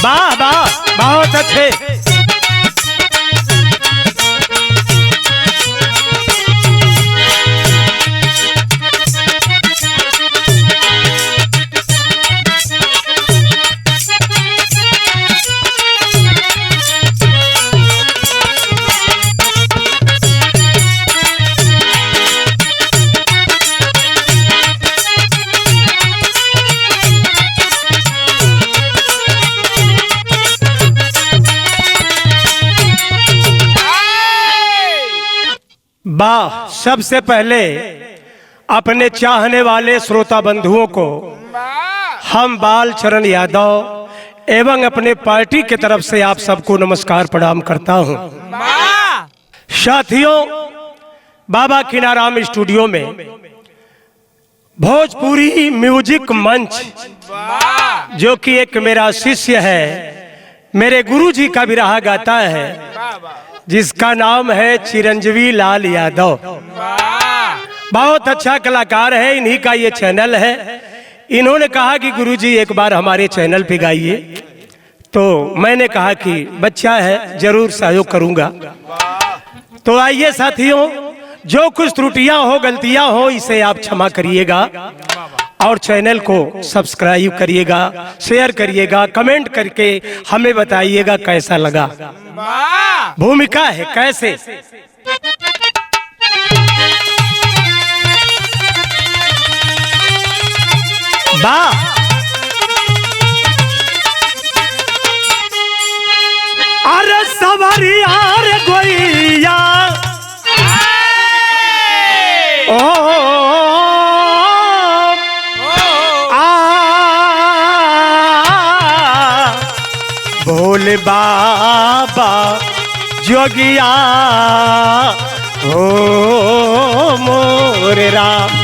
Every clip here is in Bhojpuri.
वाह वाह, बहुत अच्छे। वाह, सबसे पहले अपने चाहने वाले श्रोता बंधुओं को हम बाल चरण यादव एवं अपने पार्टी की तरफ से आप सबको नमस्कार प्रणाम करता हूं। साथियों, बाबा किनाराम स्टूडियो में भोजपुरी म्यूजिक मंच, जो कि एक मेरा शिष्य है, मेरे गुरुजी का भी रहा गाता है, जिसका नाम है चिरंजीवी लाल यादव। बहुत अच्छा कलाकार है, इन्हीं का ये चैनल है। इन्होंने कहा कि गुरुजी एक बार हमारे चैनल पे गाइए, तो मैंने कहा कि बच्चा है, जरूर सहयोग करूंगा। तो आइए साथियों, जो कुछ त्रुटियां हो, गलतियां हो, इसे आप क्षमा करिएगा और चैनल को सब्सक्राइब करिएगा, शेयर करिएगा, कमेंट करके हमें बताइएगा कैसा लगा। भूमिका है कैसे। वाह, अरे सवरिया रे गोइया, भोले बाबा जोगिया हो मोरे राम।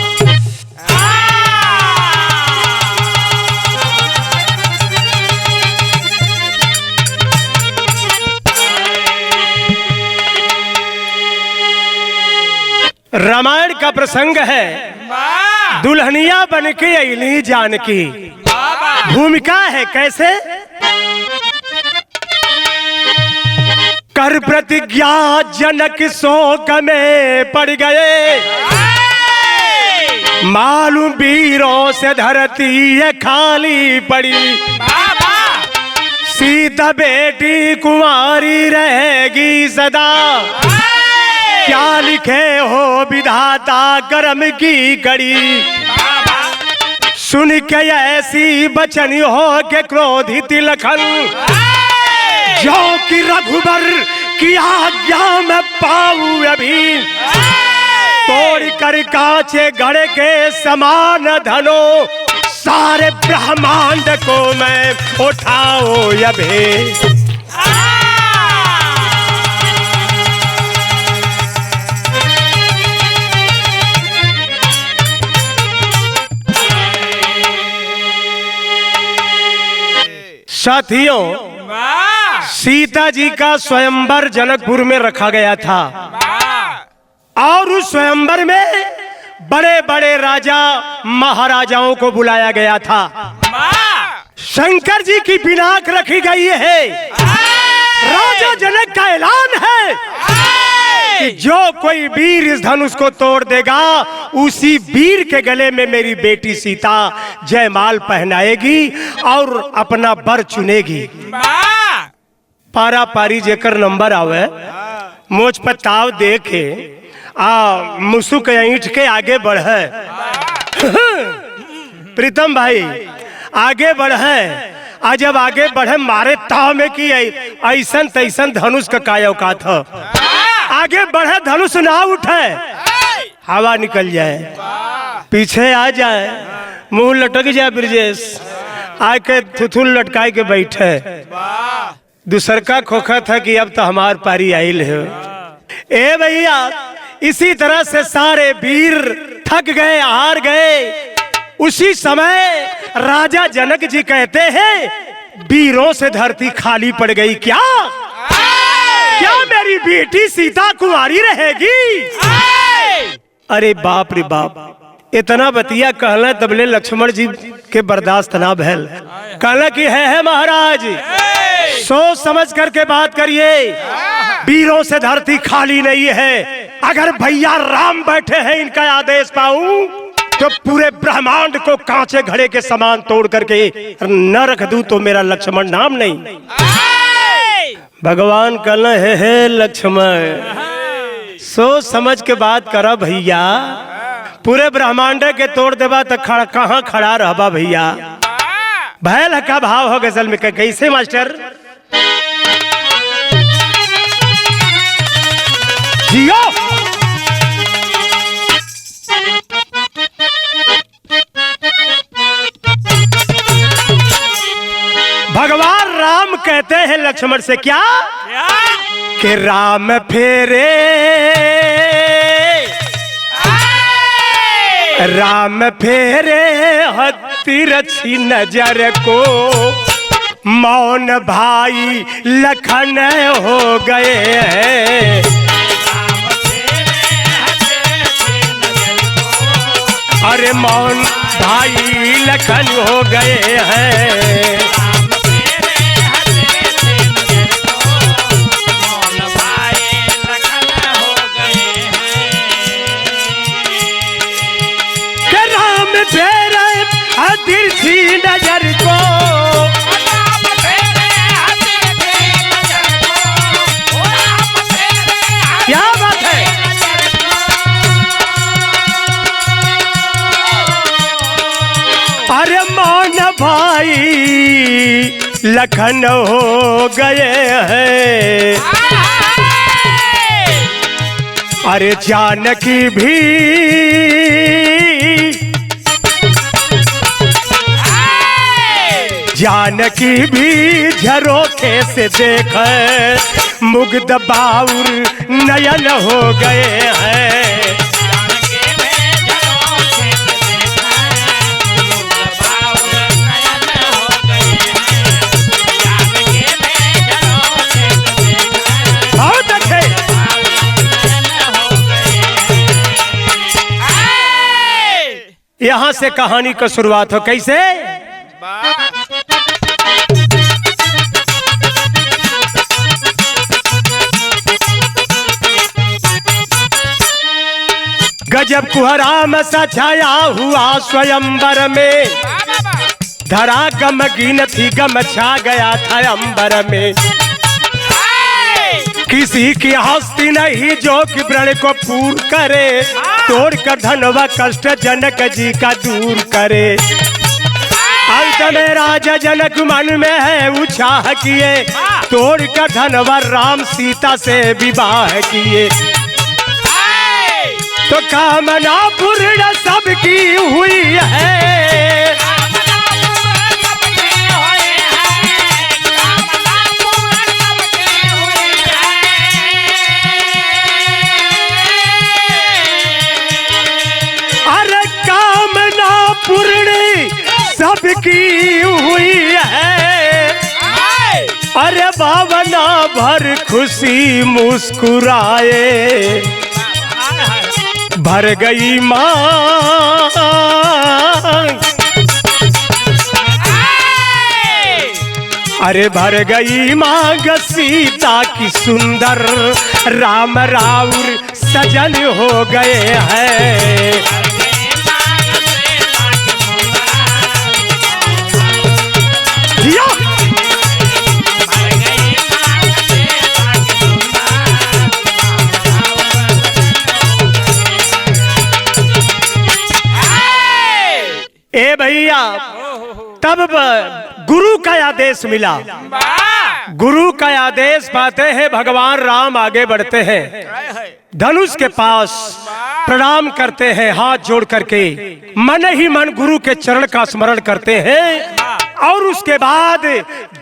रामायण का प्रसंग है, दुल्हनिया बनके अइली जानकी। भूमिका है कैसे। कर प्रतिज्ञा जनक शोक में पड़ गए, मालूम वीरों से धरती ये खाली पड़ी। सीता बेटी कुंवारी रहेगी सदा, क्या लिखे हो विधाता कर्म की कड़ी। सुन के ऐसी बचन हो के क्रोधित लखन, जो कि रघुबर की आज्ञा में पाऊं अभी। तोड़ कर कांचे गढ़ के समान धनो, सारे ब्रह्मांड को मैं उठाओ अभी। साथियों, सीता जी का स्वयंवर जनकपुर में रखा गया था और उस स्वयंवर में बड़े बड़े राजा महाराजाओं को बुलाया गया था। शंकर जी की पिनाक रखी गई है। राजा जनक का ऐलान है कि जो कोई वीर इस धनुष को तोड़ देगा, उसी वीर के गले में मेरी बेटी सीता जयमाल पहनाएगी और अपना वर चुनेगी। पारा पारी जेकर नंबर आवे, मोच पताव दे के मुसुक ईंट के आगे बढ़े। प्रीतम भाई आगे बढ़े, जब आगे बढ़े मारे ताव में कि ऐसन तैसन धनुष का काय औकात हो। आगे बढ़े, धनुष ना उठे, हवा निकल जाए, पीछे आ जाए, मुंह लटक जाए, ब्रजेश आके थुथुल लटकाए के बैठे। दूसर का खोखा था कि अब तो हमार पारी आइल है। ए भैया, इसी तरह से सारे वीर थक गए, हार गए। उसी समय राजा जनक जी कहते हैं, वीरों से धरती खाली पड़ गई। क्या क्या मेरी बेटी सीता कुंवारी रहेगी? अरे बाप रे बाप, इतना बतिया कहला तबले लक्ष्मण जी के बर्दाश्त ना भैल। कहला कि है महाराज, सोच समझ करके बात करिए, वीरों से धरती खाली नहीं है। अगर भैया राम बैठे हैं, इनका आदेश पाऊं तो पूरे ब्रह्मांड को कांचे घड़े के समान तोड़ करके न रख दूं तो मेरा लक्ष्मण नाम नहीं। भगवान कहना है लक्ष्मण, सोच समझ के बात करा भैया, पूरे ब्रह्मांड के तोड़ देवा तो कहाँ खड़ा रहबा भैया। भैल का भाव हो गजल में कैसे मास्टर? जियो भगवान राम कहते हैं लक्ष्मण से क्या कि राम फेरे तिरछी नजर को, मौन भाई लखन हो गए हैं। अरे मौन भाई लखन हो गए हैं। तिरछी नजर को, क्या बात है? अरे मौन भाई लखन हो गए हैं। अरे जानकी भी झरोखे से देख मुग्ध बाउर नयन हो गए हैं। बहुत अच्छे। यहाँ से कहानी का शुरुआत हो कैसे? गजब कुहराम सा छाया हुआ स्वयंवर में, धरा गम गिन थी गम छा गया था अंबर में। किसी की हस्ती नहीं जो कि व्रण को पूर करे, तोड़ कर धनवा कष्ट जनक जी का दूर करे। अंत में राजा जनक मन में है उत्साह किए, तोड़ कर धनवा राम सीता से विवाह किए। तो कामना पूर्ण सबकी हुई है, अरे कामना पूर्ण सबकी हुई है। अरे भावना भर खुशी मुस्कुराए, भर गई माँ अरे भर गई मांग सीता की सुंदर, राम राउर सजन हो गए हैं। ए भैया, तब गुरु का आदेश मिला। गुरु का आदेश पाते हैं, भगवान राम आगे बढ़ते हैं, धनुष के पास प्रणाम करते हैं, हाथ जोड़ करके मन ही मन गुरु के चरण का स्मरण करते हैं। और उसके बाद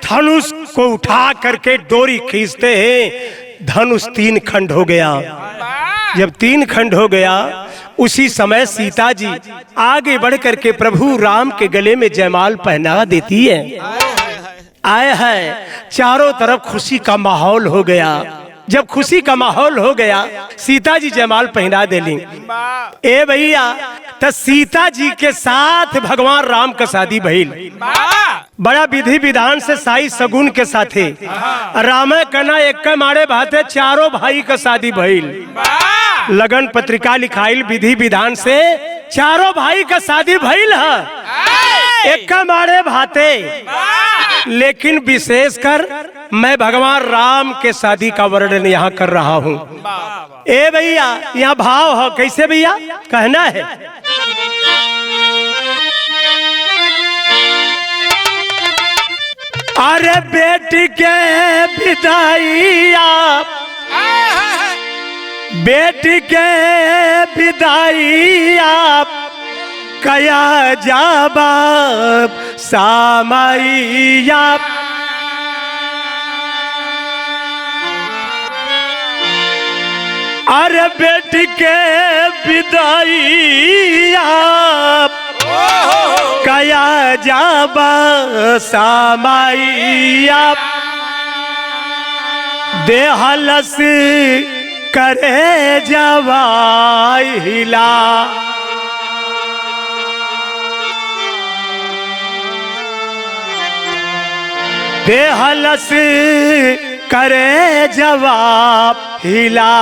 धनुष को उठा करके डोरी खींचते हैं। धनुष 3 खंड हो गया। जब 3 खंड हो गया, उसी समय सीता जी आगे बढ़ करके प्रभु राम के गले में जयमाल पहना देती है। आए है, चारों तरफ खुशी का माहौल हो गया। जब खुशी का माहौल हो गया, सीता जी जयमाल पहना देली। ए भैया, तो सीता जी के साथ भगवान राम का शादी भइल। बड़ा विधि विधान से साई सगुन के साथे राम कना एक मारे भाते चारों भाई का शादी भइल। लगन पत्रिका लिखाइल, विधि विधान से चारों भाई का शादी भइल है एक मारे भाते। लेकिन विशेषकर मैं भगवान राम के शादी का वर्णन यहाँ कर रहा हूँ। ए भैया, यहाँ भाव है, कैसे भैया कहना है? अरे बेटी के विदाई आप, बेटी के विदाई आप कया जाबा सामैया। अरे बेटी के विदाई आप कया जाबा सामैया। देहलस करे जवाइला, देहलस करे जवाब हिला।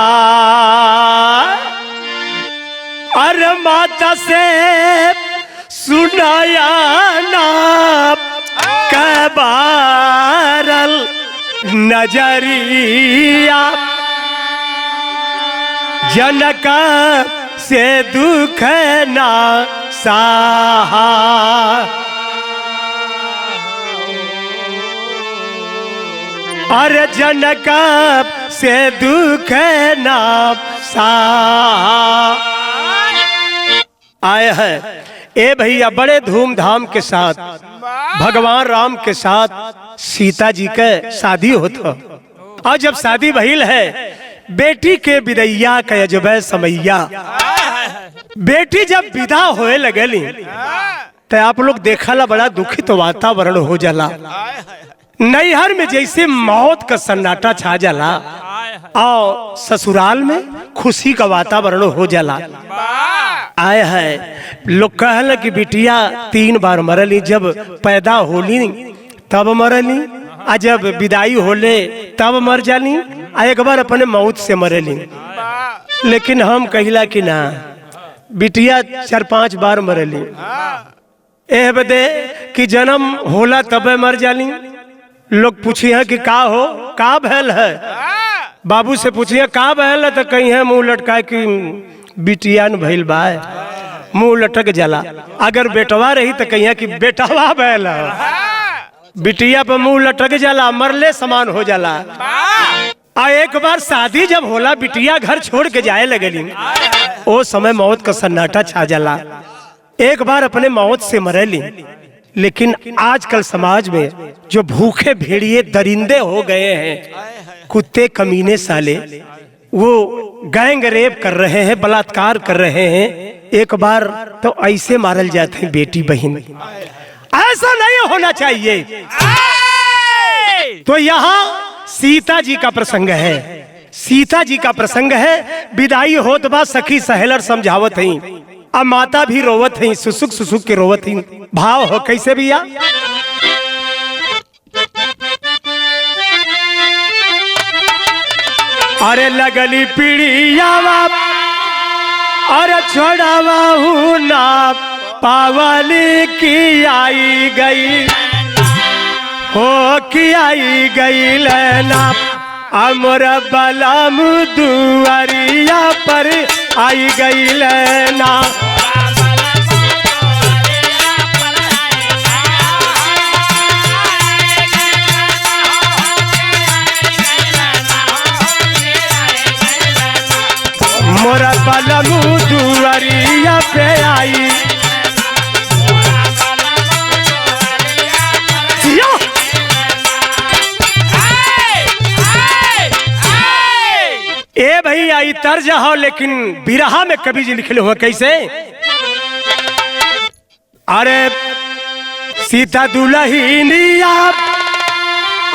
अरे माता से सुनाया ना कबारल नजरिया। जनक से दुख ना सहा, अरे जनक से दुख ना सहा। आए हैं ए भैया, बड़े धूमधाम के साथ भगवान राम के साथ सीता जी के शादी होता। और जब शादी भइल है, बेटी के विदैया का अजब समैया। बेटी जब विदा होए लगली तो आप लोग देखला बड़ा दुखित वातावरण हो जाला। नैहर में जैसे मौत का सन्नाटा छा जाला और ससुराल में खुशी का वातावरण हो जाला। आए है लोग कहला कि बिटिया 3 बार मरली, जब पैदा होली तब मरली, आ जब विदाई होले तब मर जाली, आ एक बार अपने मौत से मरली। लेकिन हम कहिला कि ना, बिटिया 4-5 बार मरली। एह बदे कि जन्म होला तबे मर जाली। लोग पूछिए कि का हो, का भैल है, बाबू से पूछिए का भैल है, तो कहीं है मुंह लटका कि बिटिया न भइल बा, मुंह लटक जाला। अगर बेटवा रही तो कहिए कि बेटवा भैल है। बिटिया पर मुंह लटक जाला, मरले समान हो जाला। आ एक बार शादी जब होला, बिटिया घर छोड़ के जाए लगली, ओ समय मौत का सन्नाटा छा जाला। एक बार अपने मौत से मरली। लेकिन आजकल समाज में जो भूखे भेड़िए दरिंदे हो गए हैं, कुत्ते कमीने साले, वो गैंग रेप कर रहे हैं, बलात्कार कर रहे हैं। एक बार तो ऐसे मारल जाते हैं बेटी बहन। ऐसा नहीं होना चाहिए। तो यहाँ सीता जी का प्रसंग है, सीता जी का प्रसंग है। विदाई होत बा, सखी सहेलर समझावत हई, अब माता भी रोवत हई, सुसुक सुसुक के रोवत हई। भाव हो कैसे भैया? अरे लगली पीड़ियावा, अरे छोड़ावा हूँ ना पावली की आई गई हो, की आई गई लेना। अमर बलम दुआरिया पर आई गई लेना। मोरा बलम दुआरिया पे आई। ए भैया, ये तर्ज हो, लेकिन बिरहा में कवि जी लिखले हुए कैसे? अरे सीता दुल्हनिया,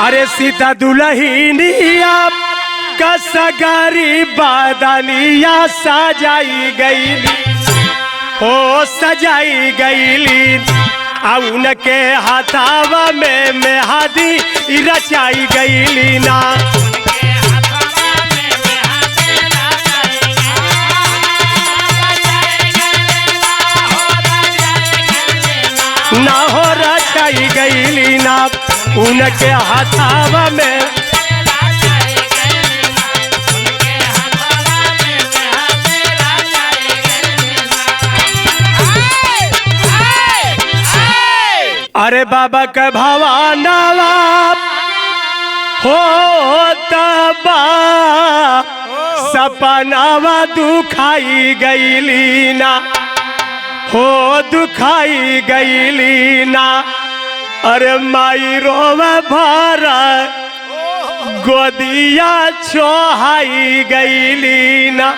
अरे सीता दुल्हनिया का सगारी बादनिया सजाई गईली हो सजाई गईली उनके हाथावा में मेहदी रचाई गईली ना ना हो रचाई गईली ना उनके हाथावा में अरे बाबा के भवानावा हो तबा सपनावा दुखाई गईली ना हो दुखाई गईली ना अरे माई रोवे भरा गोदिया छोहाई गईली ना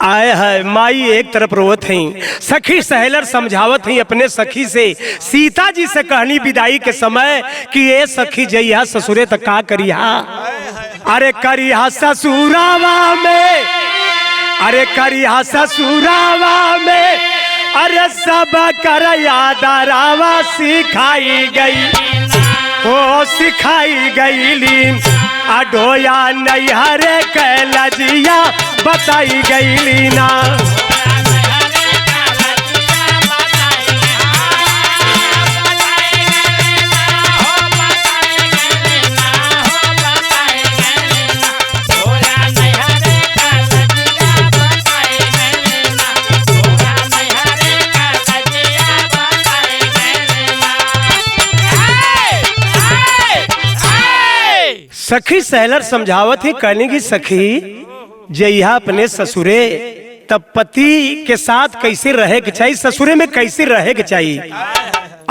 आए है माई एक तरफ रोवत हैं सखी सहेलर समझावत हैं अपने सखी से सीता जी से कहनी विदाई के समय कि ये सखी जइया ससुरे तक का करिहा अरे करिहा ससुरावा में अरे करिहा ससुरावा में अरे सब कर यादरावा सिखाई गई हो सिखाई गईली अडोया नैहरे के लजिया बताई गईली ना सखी सहेलर समझावत ही कहने की सखी जइहा अपने ससुरे तब पति के साथ कैसे रहे के चाहिए ससुरे में कैसे रहे के चाहिए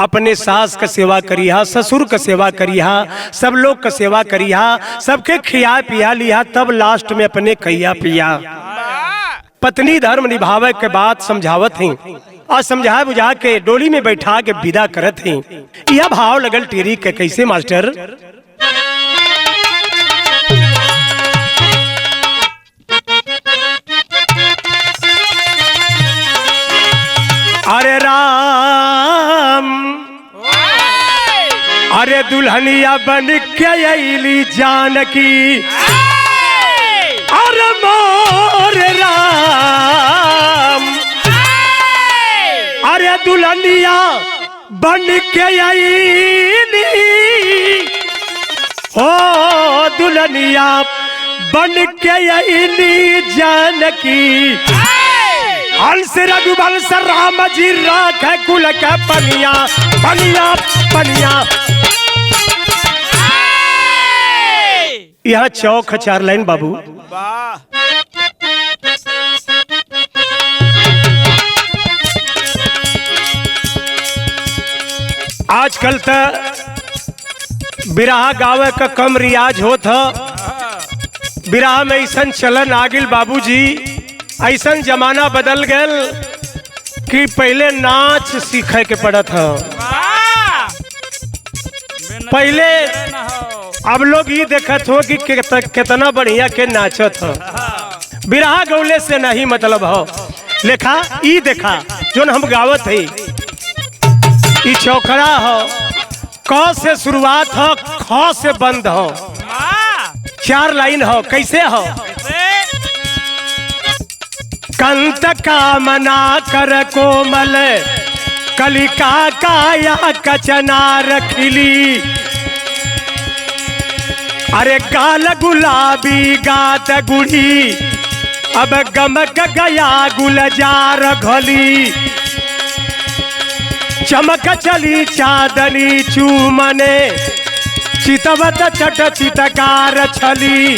अपने सास का सेवा करिहा ससुर का सेवा करिहा सब लोग का सेवा करिहा सबके खिया पिया लिया तब लास्ट में अपने खैया पिया पत्नी धर्म निभावे के बाद समझावत ही और समझा बुझा के डोली में बैठा के विदा करत ही यह भाव लगल टेरी के कैसे मास्टर अरे राम अरे दुल्हनिया बन के अली जानकी अरे मोर राम अरे दुल्हनिया बन के अली ओ दुल्हनिया बन के अली जानकी हंस रघुवंश राम जी राखे कुल के पनिया पनिया पनिया यहाँ चौक 4 लाइन बाबू आजकल तो बिरहा गावे का कम रियाज होत है बिरहा में ऐसा चलन आगिल बाबूजी ऐसा जमाना बदल गल कि पहले नाच सीखे के पड़त है पहले अब लोग ये देखत हो कि कितना बढ़िया के नाचत हो बिरहा गौले से नहीं मतलब हो लेखा ई देखा जो हम गावत है ई चौकड़ा हो क से शुरुआत हो ख से बंद हो 4 लाइन हो कैसे हो कंत कामना कर कोमल कलिका काया कचना रखिली अरे गाल गुलाबी गात गुड़ी अब गमक गया गुलजार घली चमक चली चांदनी चूमने चितवत चट चितकार छली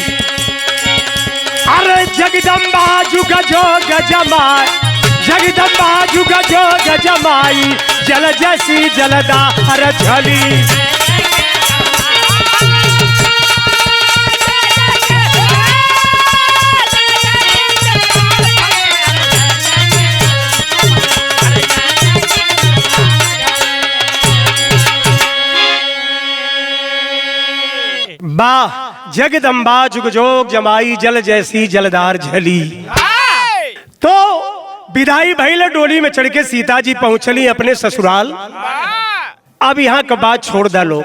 अरे जगदम्बा जुग जोग जमाई जगदम्बा जुग जोग जमाई जल जैसी जलदा अरे झली वाह जगदम्बा जुग जोग जमाई जल जैसी जलदार झली। तो विदाई भइल, डोली में चढ़ के सीता जी पहुंचली अपने ससुराल। अब यहाँ का बात छोड़ दा लोग,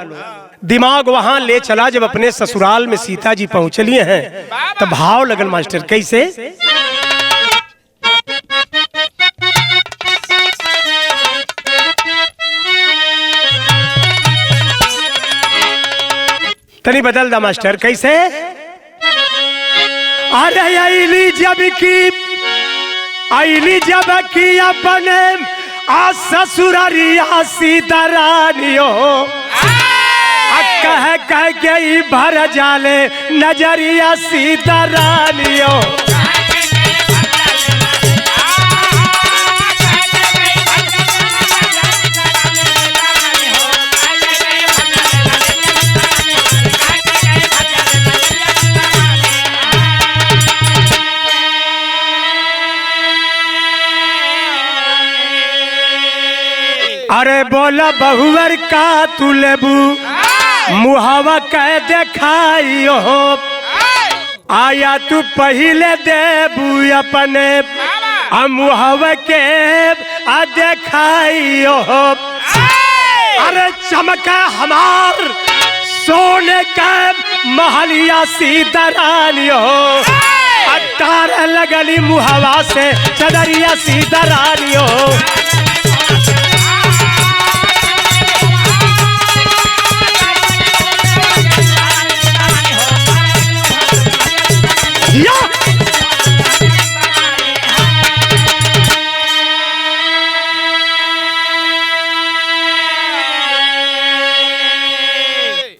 दिमाग वहां ले चला। जब अपने ससुराल में सीता जी पहुंचली हैं तो भाव लगन मास्टर कैसे? तनी बदल दा मास्टर कैसे? अरे आईली जब की अपने ससुरारिया सीता रानियो कह गई भर जाले नजरिया सीता रानियो। अरे बोला बहुवर का तू लेबू मुहावा कह देखाइयो, आया तू पहले देबू अपने मुहावा के देखाइयो। अरे चमका हमार सोने का महलिया सीता रानियो, अटार लगली मुहावा से चदरिया सीता रानियो।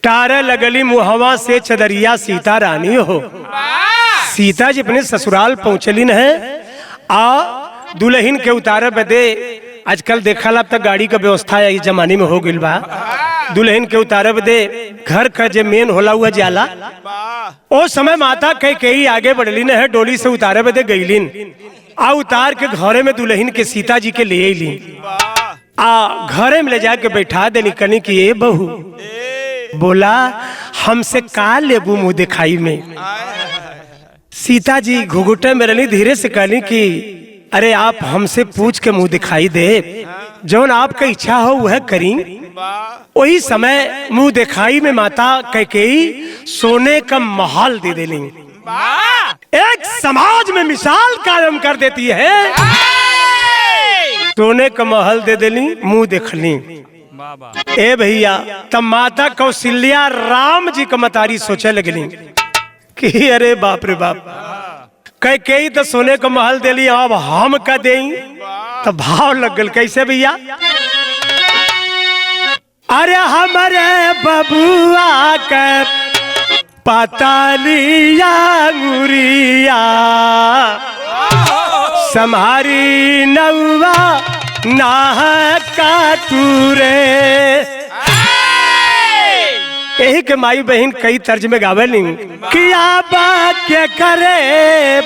तारे लगली मुहवा से चदरिया सीता रानी हो। सीता जी अपने ससुराल पहुंचलिन है। आ दुल्हन के उतारे बदे आजकल देखा अब तक गाड़ी का व्यवस्था इस जमाने में हो गई बा। दुल्हन के उतारे बदे घर का जो मेन होला हुआ जाला, ओ समय माता कई आगे बढ़लिन है, डोली से उतारे बदे गईलिन। आ उतार के घरे में दुल्हन के सीता जी के ले ली। आ घरे में ले जाके बैठा देनी, कनी की ए बहू बोला हमसे का लेबू मुंह दिखाई में। सीता जी घुघुटे में रही, धीरे से कहनी कि अरे आप हमसे पूछ के मुंह दिखाई दे, जौन आपका इच्छा हो वह करी। वही समय मुंह दिखाई में माता कैकेयी सोने का महल दे देली। एक समाज में मिसाल कायम कर देती है। सोने का महल दे देली, मुंह देखली। ए भैया तब माता कौशल्या राम जी का मतारी सोचे लगली कि अरे बाप रे बाप, कैकेयी तो सोने का महल दे लिया, अब हम का दें? तो भाव लग गल कैसे भैया? अरे हमारे बबुआ के पतालिया गुरिया सम्हारी नौवा नाह का तूरे। यही के माई बहन कई तर्ज में गावे नहीं किया के करे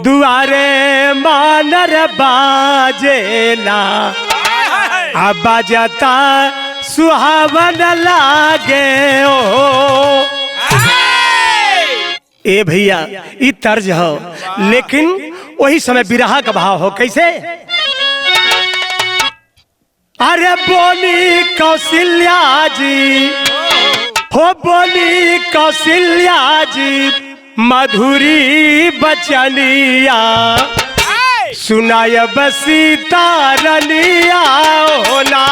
दुआरे मानर बाजेला, अब बाजता सुहावन लागे ओ। ए भैया ये तर्ज हो, लेकिन वही समय बिरहा का भाव हो कैसे? अरे बोली कौशल्या जी हो, बोली कौशल्या जी मधुरी बचनिया, सुनाय बसीता रनिया होना।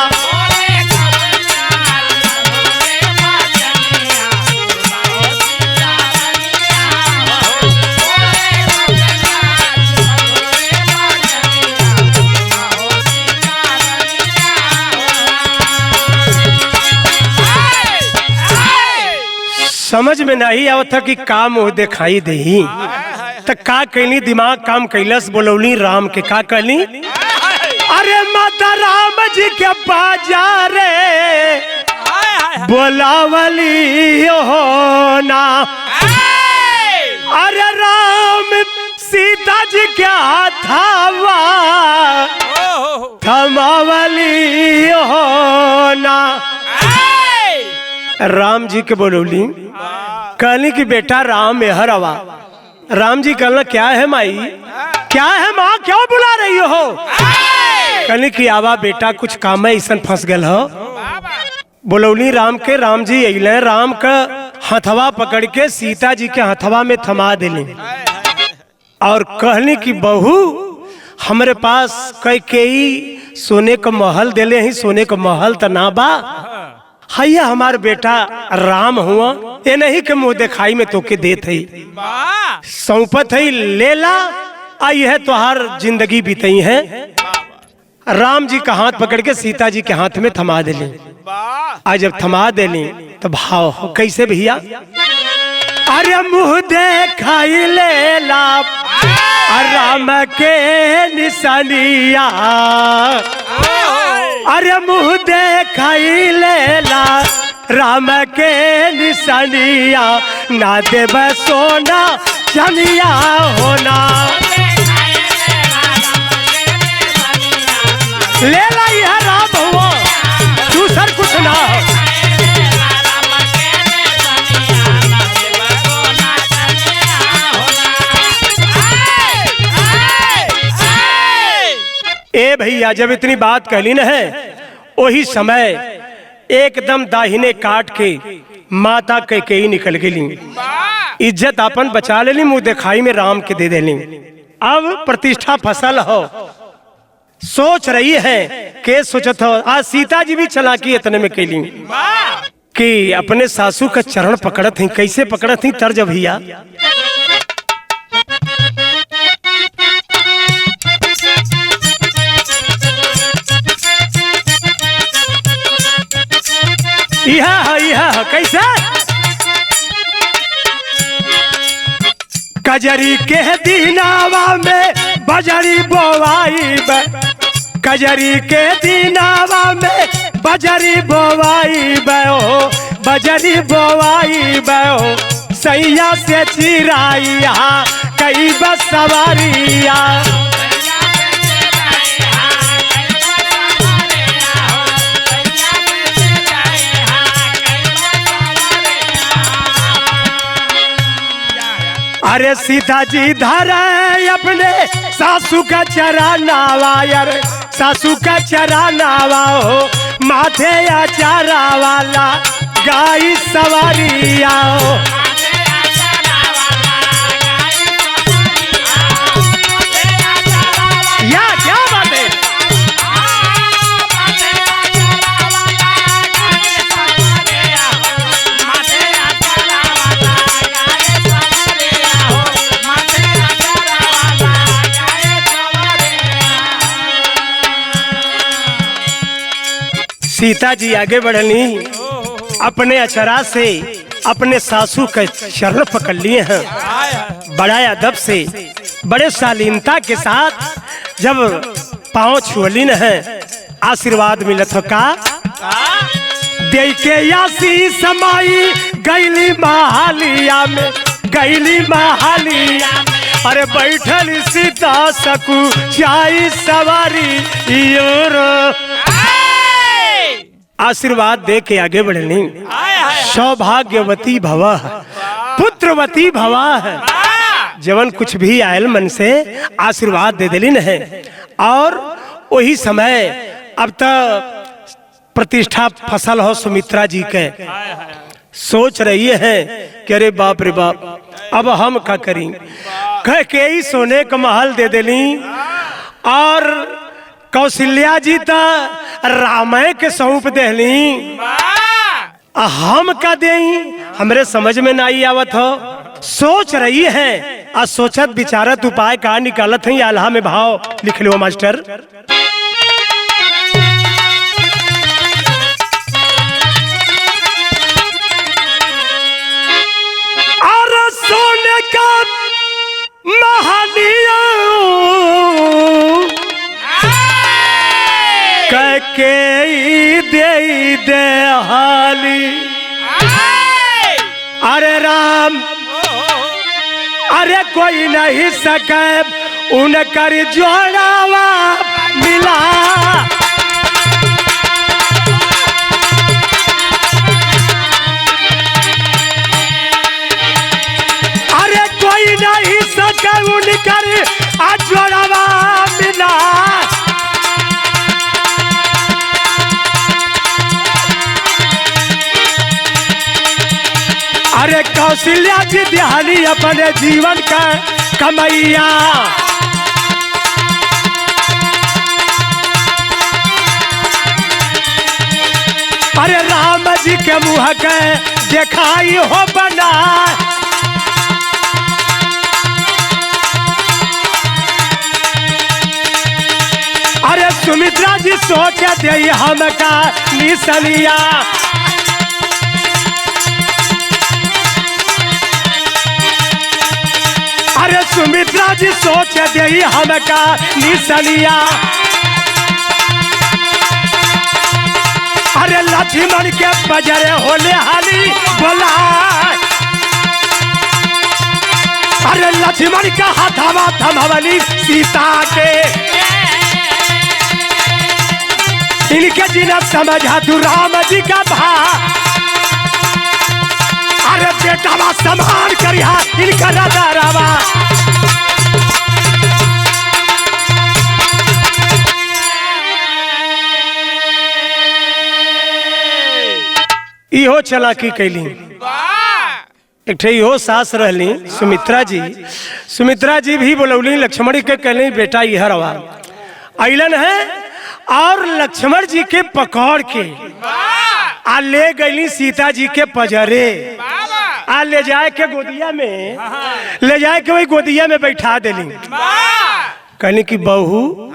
समझ में नहीं आवत था कि काम हो दिखाई दही, तो का कैली दिमाग काम कैलस, बोलौली राम के का कहली? अरे माता राम जी के बाजारे बोलावली हो ना। अरे राम सीता जी के हाथावा थमावली हो ना। राम जी के बोलौली, कहली कि बेटा राम यहर आवा। राम जी कहना क्या है माई, क्या है माँ, क्यों बुला रही हो? कहली कि आवा बेटा, कुछ काम है ऐसा फंस गल हो। बोलौली राम के, राम जी अइले, राम का हथवा पकड़ के सीता जी के हथवा में थमा दिली और कहली कि बहू हमारे पास कई सोने का महल देले ही, सोने का महल त ना बा, हैया हमार बेटा राम हुआ, ये नहीं के मुंह दिखाई में तोके देत है, सौंपत है, लेला आई है तुहार जिंदगी बीतई है। राम जी का हाथ पकड़ के सीता जी के हाथ में थमा दिली। आज जब थमा दिली तो भाव कैसे भैया, अरे मुंह देखाई लेला राम के निशानिया, अरे मुंह देखाई लेला राम के निशानिया, ना देव सोना चनिया होना, लेला यह राम हुआ, दूसर कुछ ना हो। ए भैया जब इतनी बात कहली न है, वही समय एकदम दाहिने काट के माता कैकेयी निकल गई, इज्जत अपन बचा लेली, मुंह दिखाई में राम के दे देली। अब प्रतिष्ठा फसल हो, सोच रही है के सोचत हो। आज सीता जी भी चालाकी इतने में कैली कि अपने सासू का चरण पकड़त थी। कैसे पकड़त थी तर्ज भैया, यह कैसे, कजरी के दीनावा में बजरी बोवाई, कजरी के दीनावा में बजरी बोवाई बहो, बजरी बोवाई बहो, सैया से चिराइया कई बस सवारिया, अरे सीता जी धरे अपने सासू का चरानावा, यार सासू का चरानावा हो, माथे अचारा वाला गाय सवारिया हो, या क्या बात है। सीता जी आगे बढ़नी, अपने अचरा से अपने सासू के चरण पकड़ लिए हैं, बड़ा अदब से बड़े शालीनता के साथ जब पांव छुअली न है, आशीर्वाद मिलत हो का, दे के यासी समाई गैली महालिया में, गैली महालिया, अरे बैठल सीता सकू चाई सवारी योर, आशीर्वाद दे के आगे बढ़नी। सौभाग्यवती भवा, पुत्रवती भवा है, जवन कुछ भी आयल मन से आशीर्वाद दे दिली है। और वही समय अब तक प्रतिष्ठा फसल हो सुमित्रा जी के, सोच रही है कि अरे बाप रे बाप अब हम क्या करें, कह के ही सोने का महल दे दिली, और कौशल्या जी तो रामाय के सौंप देली, हम का देई हमरे समझ में नहीं आवत हो। सोच रही है और सोचत विचारत उपाय का निकालत है। आल्हा में भाव लिख लो मास्टर, और सोने का महानिया के दे हाली, अरे राम अरे कोई नहीं सके उनकर जोड़ावा मिला, कौशल्या जी दिहाली अपने जीवन का कमैया। अरे राम जी के मुँह के देखाई हो बना। अरे सुमित्रा जी सोचे दे हमका निसलिया। अरे सुमित्रा जी सोचे दे हमका निसलिया। अरे लक्ष्मण के बजरे होले हाली बोला। अरे लक्ष्मण का हाथावा थमवली सीता के। इनके जिना समझा तू राम जी का भा। अरे बेटावा समान करिया इनका नजरावा। इहो चलाकी कैली। एक ठे इहो सास रहली सुमित्रा जी। सुमित्रा जी भी बोलौली लक्ष्मण के कहली बेटा यह रवा अलन है। और लक्ष्मण जी के पकड़ के आ ले गईली सीता जी के पजरे। आ ले जाए के गोदिया में, ले जाए के वही गोदिया में बैठा देली। कहली कि बहू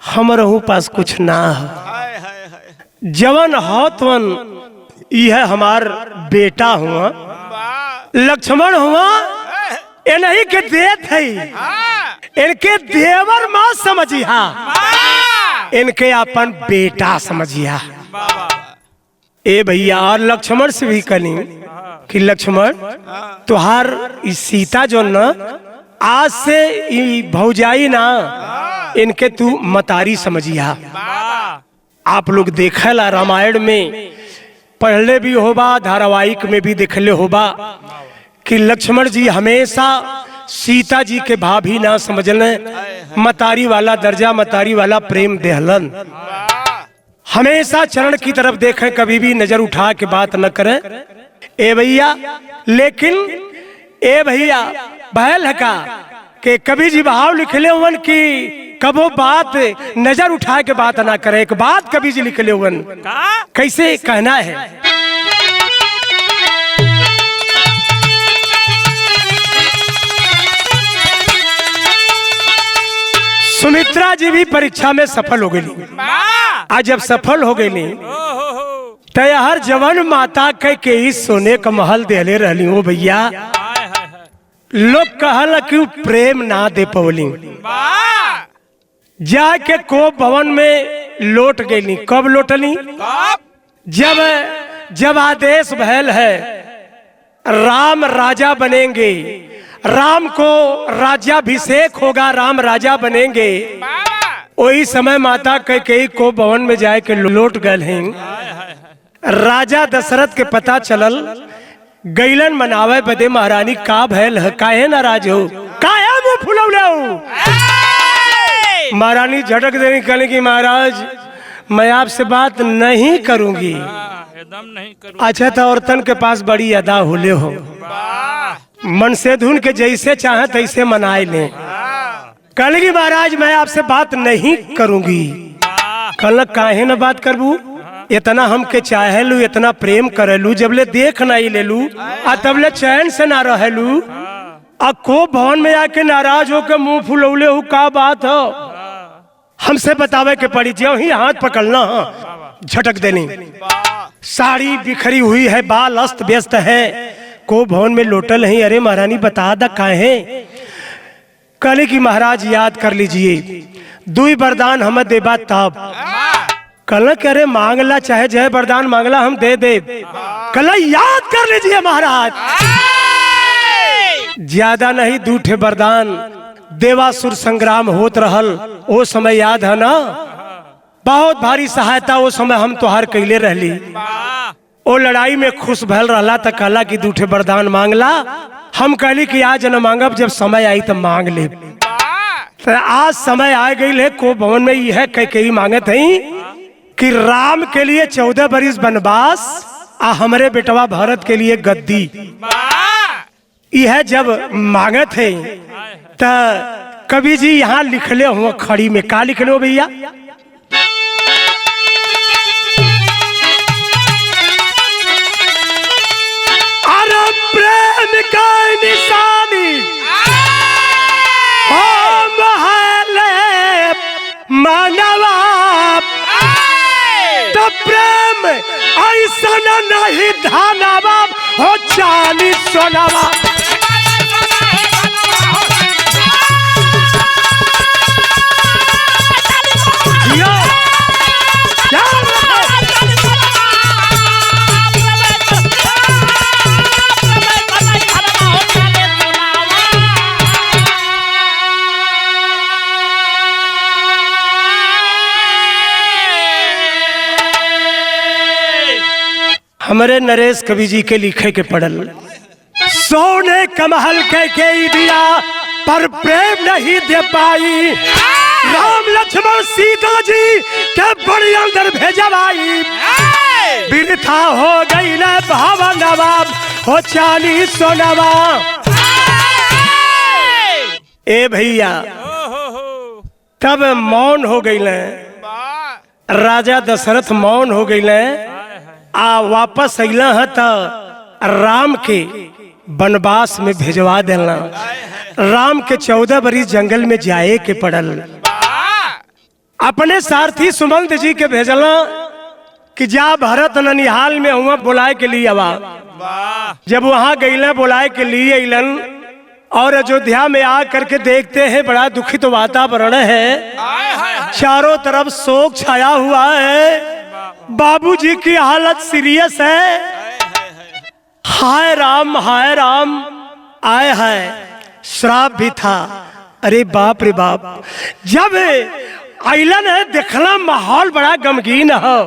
हमरहू पास कुछ ना है, जवन हो तवन यह हमार बेटा हुआ लक्ष्मण हुआ। इन्हीं के देत है, इनके देवर माँ समझिया, इनके अपन बेटा समझिया। ए भैया और लक्ष्मण से भी कहली कि लक्ष्मण तुहार इस सीता जो न आज से भौजाई ना, इनके तू मतारी समझिया। आप लोग देखला रामायण में पढ़ले भी होबा, धारावाहिक में भी देखले होबा कि लक्ष्मण जी हमेशा सीता जी के भाभी ना समझले, मतारी वाला दर्जा, मतारी वाला प्रेम देहलन। हमेशा चरण की तरफ देखें, कभी भी नजर उठा के बात न करें। ए भैया लेकिन ए भैया बहल है का कि कभी जी भाव लिखले हुवन कि कबो बात नजर उठा के बात ना करे। एक बात कभी जी लिखले हुवन कैसे कहना है। सुमित्रा जी भी परीक्षा में सफल हो गई। आज जब सफल हो गई तो हर जवान माता के इस सोने का महल देले रहली हो भैया। लोग कहल कि प्रेम ना दे पवली, जाके को भवन में लौट गई। कब लौटली? जब आदेश भयल है राम राजा बनेंगे, राम को राज्याभिषेक होगा, राम राजा बनेंगे। वही समय माता कैकेयी को भवन में जाए के लौट गए हैं। राजा दशरथ के पता चलल, गैलन मनावे बदे महारानी का भयल है, काहे नाराज हो, काहे मुंह फुलौले हो। महारानी झटक देनी, कहने की महाराज मैं आपसे बात नहीं करूंगी। एकदम नहीं करूंगी। अच्छा तो औरतन के पास बड़ी अदा होले हो, मन से धुन के जैसे चाहे तैसे मनाए ले। कहले की महाराज मैं आपसे बात नहीं करूंगी। कहल काहे न बात करबू, इतना हमके चाहे लू, इतना प्रेम करे लू, जब ले देख नहीं ले लू आ तब ले चैन से ना रहे लू, आ को भवन में आके नाराज होकर मुंह फुलौले हो, का बात हो हमसे बतावे के पड़ी। जो ही हाथ पकड़ना झटक देनी, साड़ी बिखरी हुई है, बाल अस्त व्यस्त है, को भवन में लोटल है। अरे महारानी बता दा काहे। कहले की महाराज याद कर लीजिए, दुई वरदान हम देबा तब। कल करे मांगला चाहे जय वरदान मांगला हम दे दे। कल याद कर लीजिए महाराज, ज्यादा नहीं दूठे वरदान। देवासुर संग्राम होत रहल वो समय याद है ना, बहुत भारी सहायता वो समय हम तोहार कैले रहली। वो लड़ाई में खुश भल रहला त कहला कि दूठे वरदान मांगला। हम कहली कि आज न मांगब, जब समय आई तब मांग ले। तो आज समय आ गई है, को भवन में यह कैकेयी मांगत है कि राम के लिए 14 बरिस वनवास आ हमरे बेटवा भरत के लिए गद्दी। यह जब मांगत है तो कवि जी यहाँ लिखले हुआ खड़ी में का लिखले हो भैया? अरे प्रेम का निशानी हो महले मानवा तो प्रेम ऐसा नहीं धनवा हो चांदी सोनावा। हमारे नरेश कवि जी के लिखे के पढ़ल सोने कमहल के दिया पर प्रेम नहीं दे पाई, राम लक्ष्मण सीता जी के बड़ी अंदर भेजवाई, बिरथा हो गई न भावा नवाब हो चाली सोनवा। ए भैया तब मौन हो गई राजा दशरथ मौन हो गई आ वापस अला है तो राम के वनवास में भेजवा देना। राम के 14 बरिस जंगल में जाए के पड़ल। अपने सारथी सुमंत जी के भेजला कि जा भरत ननिहाल में हुआ बुलाए के लिए आवा। जब वहां गईला बुलाए के लिए अलन और अयोध्या में आ करके देखते हैं बड़ा दुखित वातावरण है, चारों तरफ शोक छाया हुआ है, बाबूजी की हालत सीरियस है। हाय राम आए है श्राप भी था। अरे बाप रे बाप, जब आइलन है देखला माहौल बड़ा गमगीन हो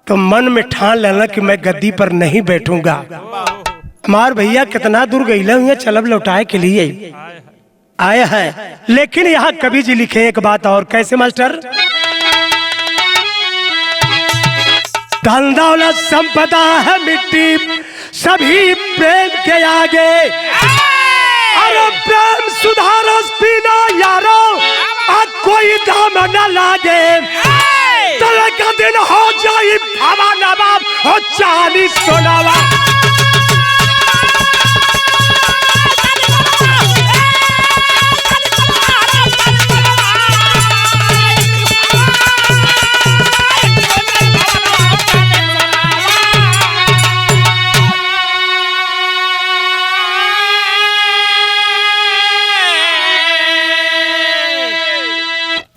तो मन में ठान लेना कि मैं गद्दी पर नहीं बैठूंगा। हमार भैया कितना दूर गईला हुए चलब लौटाए के लिए आए है। लेकिन यहाँ कवि जी लिखे एक बात और, कैसे मास्टर? धन दौलत संपदा है मिट्टी सभी प्रेम के आगे, अरे प्रेम सुधारस पीना यारो कोई दाम न लागे, तले का दिन हो जाए भावा नवाब हो चाली सोनावा।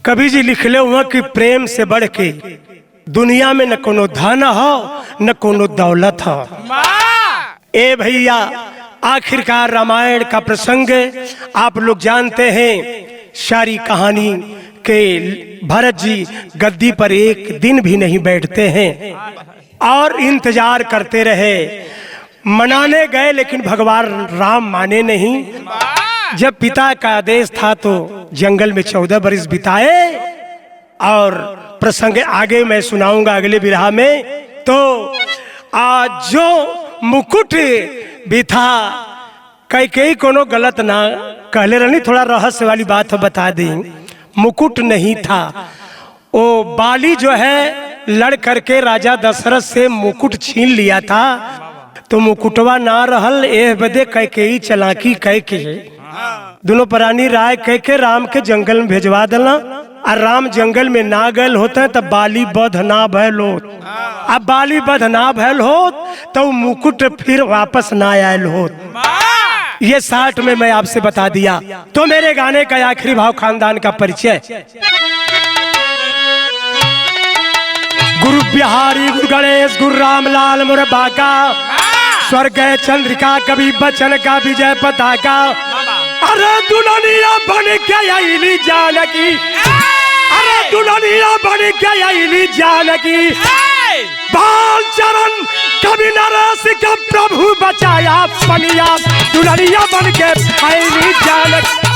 कवि जी लिखले हुआ कि प्रेम से बढ़ के दुनिया में न कोनो धन हो न कोनो दौलत हो। ए भैया आखिरकार रामायण का प्रसंग आप लोग जानते हैं। सारी कहानी के भरत जी गद्दी पर एक दिन भी नहीं बैठते हैं और इंतजार करते रहे। मनाने गए लेकिन भगवान राम माने नहीं। जब पिता का आदेश था तो जंगल में 14 बरिस बिताए और प्रसंग आगे मैं सुनाऊंगा अगले विरह में। तो आज जो मुकुट भी था कई कोनो गलत ना कहले रहनी, थोड़ा रहस्य वाली बात बता दें। मुकुट नहीं था, वो बाली जो है लड़ करके राजा दशरथ से मुकुट छीन लिया था, तो मुकुटवा ना रहल एह बदे कैकेयी चलाकी कह के दोनों प्राणी राय कह के राम के जंगल में भेजवा देना। और राम जंगल में ना गल होते तब बाली बध ना भयल हो। अब बाली बध ना भयल हो तो मुकुट फिर वापस ना आयल हो। ये 60 में मैं आपसे बता दिया। तो मेरे गाने का आखिरी भाव खानदान का परिचय। गुरु बिहारी गुरु गणेश गुरु रामलाल मुरबा का स्वर्ग चंद्रिका कवि बचन का विजय पताका। अरे दुल्हनिया बन के आईली जानकी, अरे दुल्हनिया बन के आईली जानकी, बाल चरण कवि नरेश का प्रभु बचाया पनिया, दुल्हनिया बन के आईली जानकी।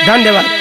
धन्यवाद।